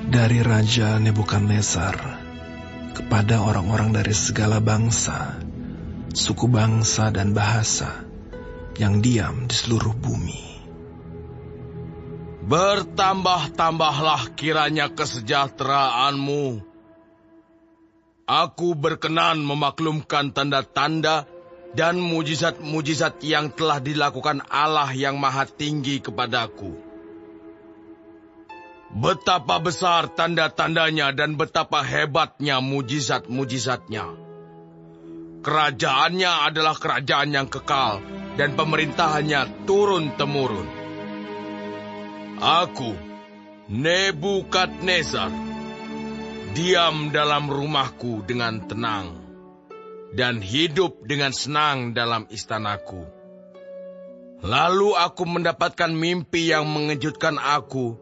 dari Raja Nebukadnezar kepada orang-orang dari segala bangsa, suku bangsa dan bahasa yang diam di seluruh bumi. Bertambah-tambahlah kiranya kesejahteraanmu. Aku berkenan memaklumkan tanda-tanda dan mujizat-mujizat yang telah dilakukan Allah yang Maha Tinggi kepadaku. Betapa besar tanda-tandanya dan betapa hebatnya mujizat-mujizatnya. Kerajaannya adalah kerajaan yang kekal dan pemerintahannya turun-temurun. Aku, Nebukadnezar, diam dalam rumahku dengan tenang dan hidup dengan senang dalam istanaku. Lalu aku mendapatkan mimpi yang mengejutkan aku,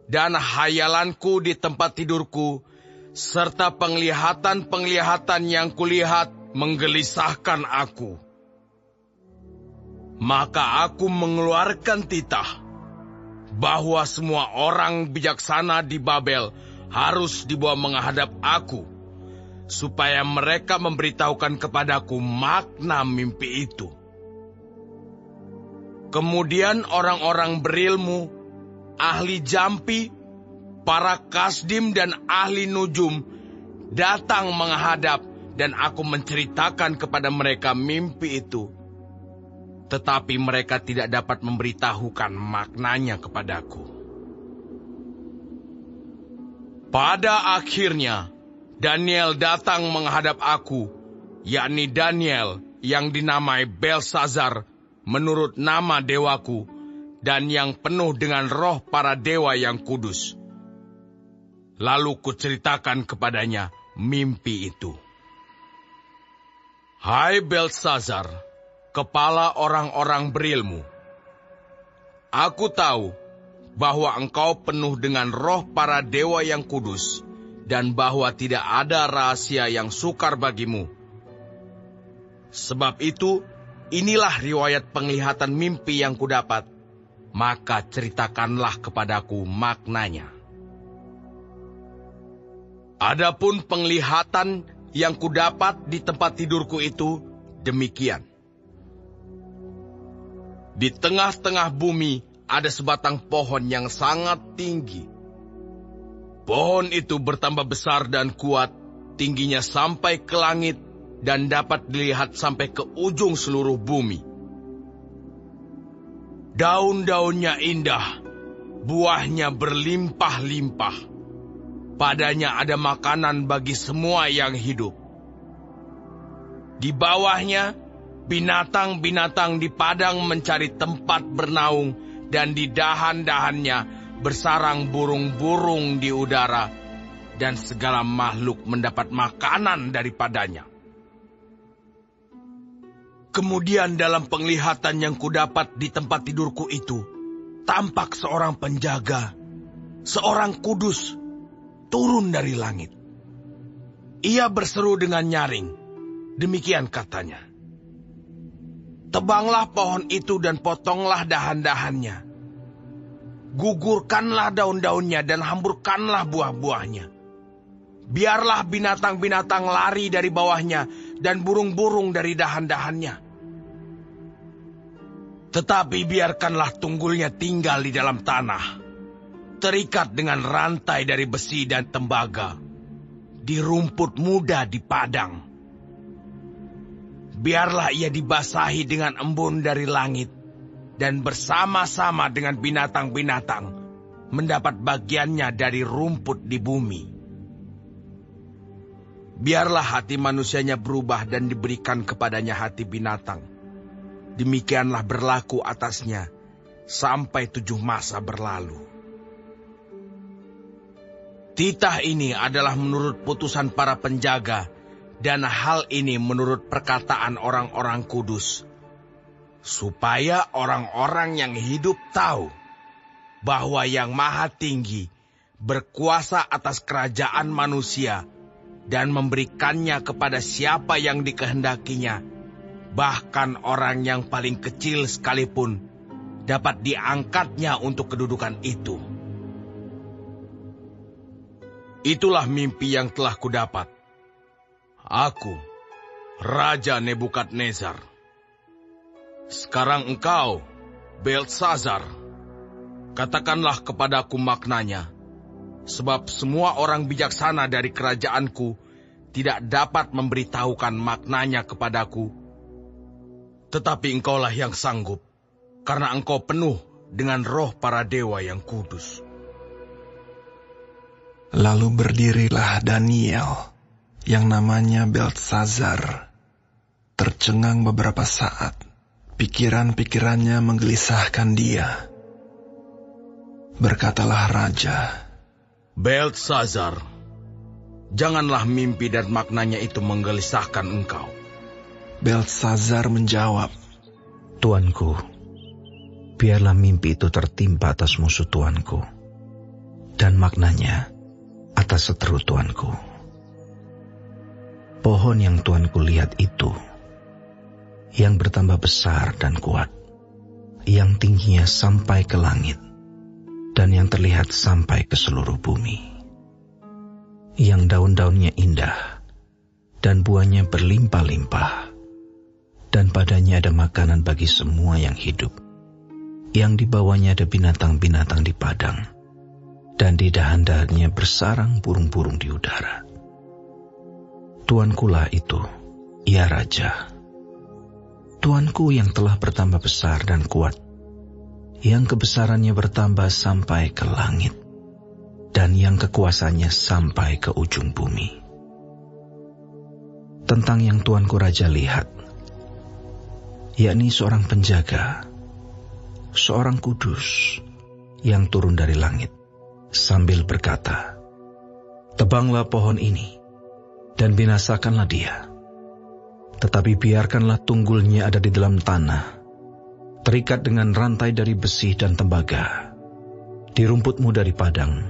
dan hayalanku di tempat tidurku, serta penglihatan-penglihatan yang kulihat menggelisahkan aku. Maka aku mengeluarkan titah, bahwa semua orang bijaksana di Babel harus dibawa menghadap aku, supaya mereka memberitahukan kepadaku makna mimpi itu. Kemudian orang-orang berilmu, ahli jampi, para kasdim dan ahli nujum datang menghadap dan aku menceritakan kepada mereka mimpi itu. Tetapi mereka tidak dapat memberitahukan maknanya kepadaku. Pada akhirnya, Daniel datang menghadap aku, yakni Daniel yang dinamai Belsazar menurut nama dewaku, dan yang penuh dengan roh para dewa yang kudus. Lalu kuceritakan kepadanya mimpi itu. Hai Belsazar, kepala orang-orang berilmu, aku tahu bahwa engkau penuh dengan roh para dewa yang kudus, dan bahwa tidak ada rahasia yang sukar bagimu. Sebab itu, inilah riwayat penglihatan mimpi yang kudapat. Maka ceritakanlah kepadaku maknanya. Adapun penglihatan yang kudapat di tempat tidurku itu demikian. Di tengah-tengah bumi ada sebatang pohon yang sangat tinggi. Pohon itu bertambah besar dan kuat, tingginya sampai ke langit dan dapat dilihat sampai ke ujung seluruh bumi. Daun-daunnya indah, buahnya berlimpah-limpah. Padanya ada makanan bagi semua yang hidup. Di bawahnya, binatang-binatang di padang mencari tempat bernaung, dan di dahan-dahannya bersarang burung-burung di udara, dan segala makhluk mendapat makanan daripadanya. Kemudian dalam penglihatan yang kudapat di tempat tidurku itu, tampak seorang penjaga, seorang kudus, turun dari langit. Ia berseru dengan nyaring, demikian katanya. Tebanglah pohon itu dan potonglah dahan-dahannya. Gugurkanlah daun-daunnya dan hamburkanlah buah-buahnya. Biarlah binatang-binatang lari dari bawahnya dan burung-burung dari dahan-dahannya. Tetapi biarkanlah tunggulnya tinggal di dalam tanah, terikat dengan rantai dari besi dan tembaga, di rumput muda di padang. Biarlah ia dibasahi dengan embun dari langit, dan bersama-sama dengan binatang-binatang mendapat bagiannya dari rumput di bumi. Biarlah hati manusianya berubah dan diberikan kepadanya hati binatang. Demikianlah berlaku atasnya sampai 7 masa berlalu. Titah ini adalah menurut putusan para penjaga, dan hal ini menurut perkataan orang-orang kudus, supaya orang-orang yang hidup tahu bahwa Yang Maha Tinggi berkuasa atas kerajaan manusia dan memberikannya kepada siapa yang dikehendakinya, bahkan orang yang paling kecil sekalipun dapat diangkatnya untuk kedudukan itu. Itulah mimpi yang telah kudapat. Aku, Raja Nebukadnezar. Sekarang engkau, Beltsazar, katakanlah kepadaku maknanya, sebab semua orang bijaksana dari kerajaanku tidak dapat memberitahukan maknanya kepadaku. Tetapi engkaulah yang sanggup, karena engkau penuh dengan roh para dewa yang kudus. Lalu berdirilah Daniel, yang namanya Beltsazar. Tercengang beberapa saat, pikiran-pikirannya menggelisahkan dia. Berkatalah raja, Beltsazar, janganlah mimpi dan maknanya itu menggelisahkan engkau. Beltsazar menjawab, Tuanku, biarlah mimpi itu tertimpa atas musuh tuanku, dan maknanya atas seteru tuanku. Pohon yang tuanku lihat itu, yang bertambah besar dan kuat, yang tingginya sampai ke langit, dan yang terlihat sampai ke seluruh bumi, yang daun-daunnya indah, dan buahnya berlimpah-limpah, dan padanya ada makanan bagi semua yang hidup, yang di bawahnya ada binatang-binatang di padang, dan di dahan-dahannya bersarang burung-burung di udara. Tuankulah itu, ya Raja. Tuanku yang telah bertambah besar dan kuat, yang kebesarannya bertambah sampai ke langit, dan yang kekuasaannya sampai ke ujung bumi. Tentang yang tuanku Raja lihat, yakni seorang penjaga, seorang kudus yang turun dari langit, sambil berkata, tebanglah pohon ini, dan binasakanlah dia. Tetapi biarkanlah tunggulnya ada di dalam tanah, terikat dengan rantai dari besi dan tembaga, di rumput muda di padang,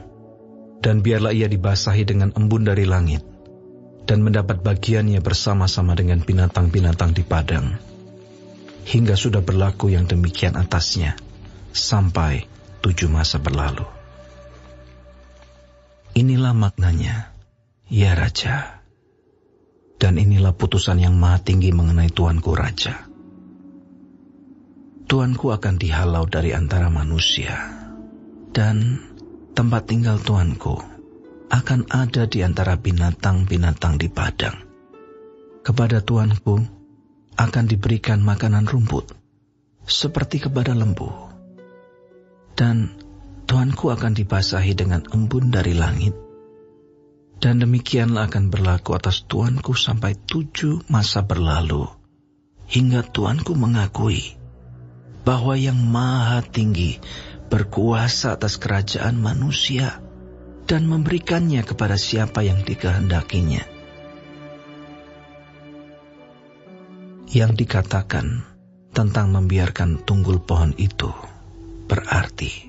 dan biarlah ia dibasahi dengan embun dari langit, dan mendapat bagiannya bersama-sama dengan binatang-binatang di padang, hingga sudah berlaku yang demikian atasnya, sampai 7 masa berlalu. Inilah maknanya, ya Raja. Dan inilah putusan yang maha tinggi mengenai Tuanku Raja. Tuanku akan dihalau dari antara manusia, dan tempat tinggal Tuanku akan ada di antara binatang-binatang di padang. Kepada Tuanku akan diberikan makanan rumput, seperti kepada lembu. Dan Tuanku akan dibasahi dengan embun dari langit, dan demikianlah akan berlaku atas Tuanku sampai 7 masa berlalu, hingga Tuanku mengakui bahwa yang maha tinggi berkuasa atas kerajaan manusia dan memberikannya kepada siapa yang dikehendakinya. Yang dikatakan tentang membiarkan tunggul pohon itu berarti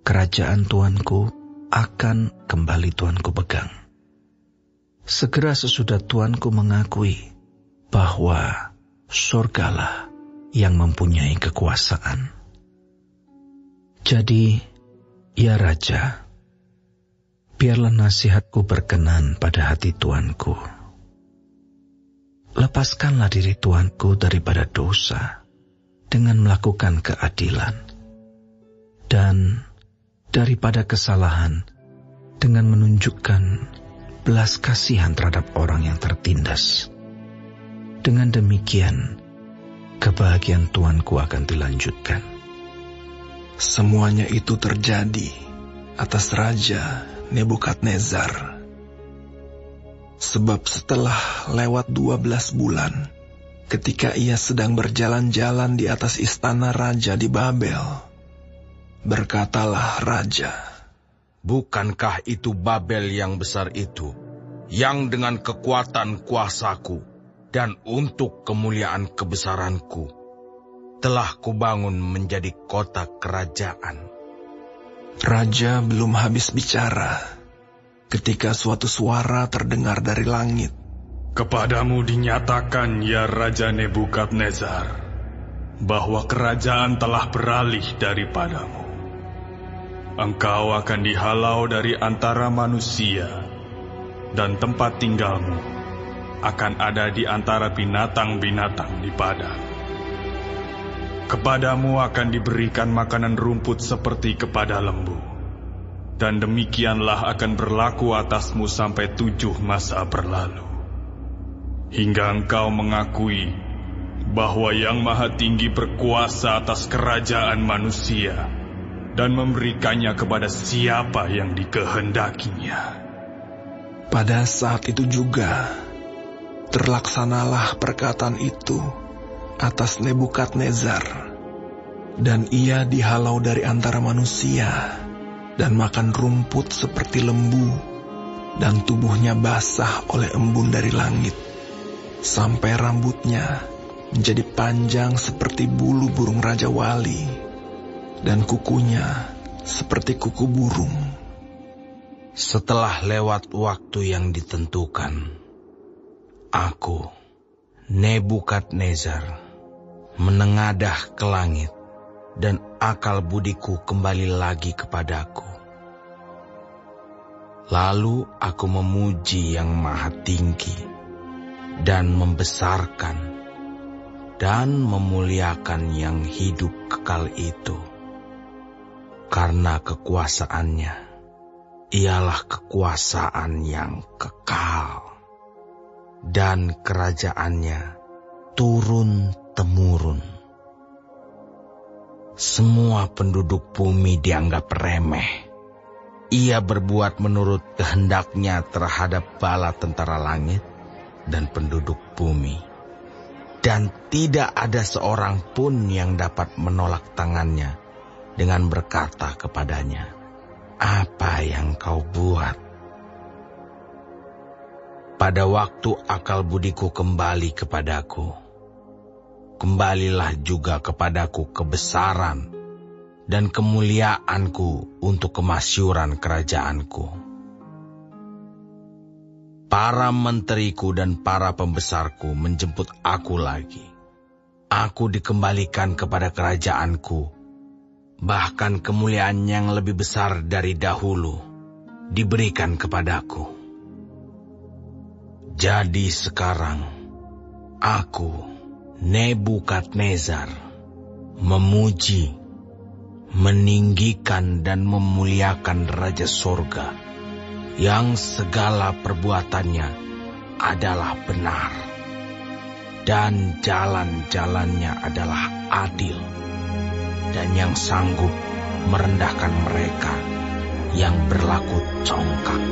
kerajaan Tuanku akan kembali Tuanku pegang. Segera sesudah Tuanku mengakui bahwa surgalah yang mempunyai kekuasaan. Jadi, ya Raja, biarlah nasihatku berkenan pada hati Tuanku. Lepaskanlah diri Tuanku daripada dosa dengan melakukan keadilan, dan daripada kesalahan dengan menunjukkan belas kasihan terhadap orang yang tertindas. Dengan demikian, kebahagiaan Tuanku akan dilanjutkan. Semuanya itu terjadi atas Raja Nebukadnezar. Sebab setelah lewat 12 bulan, ketika ia sedang berjalan-jalan di atas istana raja di Babel, berkatalah raja, bukankah itu Babel yang besar itu, yang dengan kekuatan kuasaku dan untuk kemuliaan kebesaranku telah kubangun menjadi kota kerajaan? Raja belum habis bicara, ketika suatu suara terdengar dari langit. Kepadamu dinyatakan, ya Raja Nebukadnezar, bahwa kerajaan telah beralih daripadamu. engkau akan dihalau dari antara manusia, dan tempat tinggalmu akan ada di antara binatang-binatang di padang. Kepadamu akan diberikan makanan rumput seperti kepada lembu, dan demikianlah akan berlaku atasmu sampai 7 masa berlalu, hingga engkau mengakui bahwa Yang Maha Tinggi berkuasa atas kerajaan manusia dan memberikannya kepada siapa yang dikehendakinya. Pada saat itu juga, terlaksanalah perkataan itu atas Nebukadnezar, dan ia dihalau dari antara manusia, dan makan rumput seperti lembu, dan tubuhnya basah oleh embun dari langit, sampai rambutnya menjadi panjang seperti bulu burung Raja Wali, dan kukunya seperti kuku burung. Setelah lewat waktu yang ditentukan, aku, Nebukadnezar, menengadah ke langit, dan akal budiku kembali lagi kepadaku. Lalu aku memuji Yang Maha Tinggi, dan membesarkan, dan memuliakan Yang hidup kekal itu, karena kekuasaannya ialah kekuasaan yang kekal, dan kerajaannya turun-temurun. Semua penduduk bumi dianggap remeh. Ia berbuat menurut kehendaknya terhadap bala tentara langit dan penduduk bumi, dan tidak ada seorang pun yang dapat menolak tangannya dengan berkata kepadanya, "Apa yang kau buat?" Pada waktu akal budiku kembali kepadaku, kembalilah juga kepadaku kebesaran dan kemuliaanku untuk kemasyuran kerajaanku. Para menteriku dan para pembesarku menjemput aku lagi. Aku dikembalikan kepada kerajaanku, bahkan kemuliaan yang lebih besar dari dahulu diberikan kepadaku. Jadi sekarang, aku, Nebukadnezar, memuji, meninggikan dan memuliakan Raja Sorga, yang segala perbuatannya adalah benar, dan jalan-jalannya adalah adil, dan yang sanggup merendahkan mereka yang berlaku congkak.